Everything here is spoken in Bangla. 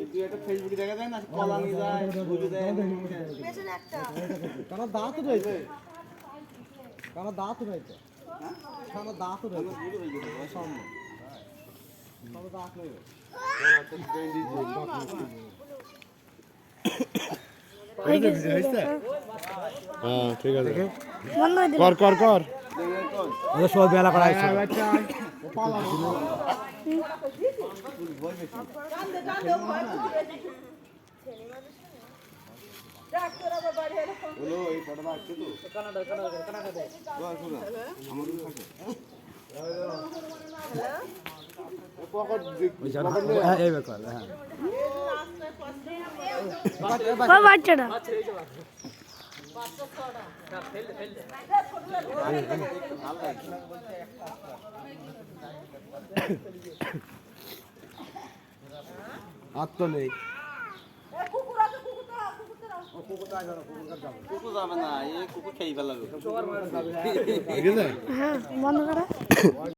তুই একটা ফেসবুকে দেখা যায় না কলা নিয়ে যায় বুঝে দেয় পেছনে একটা কারণ দাঁত রয়েছে কারণ দাঁত রয়েছে কারণ দাঁত রয়েছে সামনে কারণ দাঁত রয়েছে হ্যাঁ ঠিক আছে বন্ধ হয়ে দিল কর কর কর ওদের সবাই বেলা করা হয়েছে হলো এই ফটোটা আসছে তো কানাডা আমাদের থাকে এই ব্যাপার হ্যাঁ ও বাচ্চাটা হাত তো নেই কুকুর যাবে না এই কুকুর খেয়ে ফেলাবে হ্যাঁ বন্ধ করা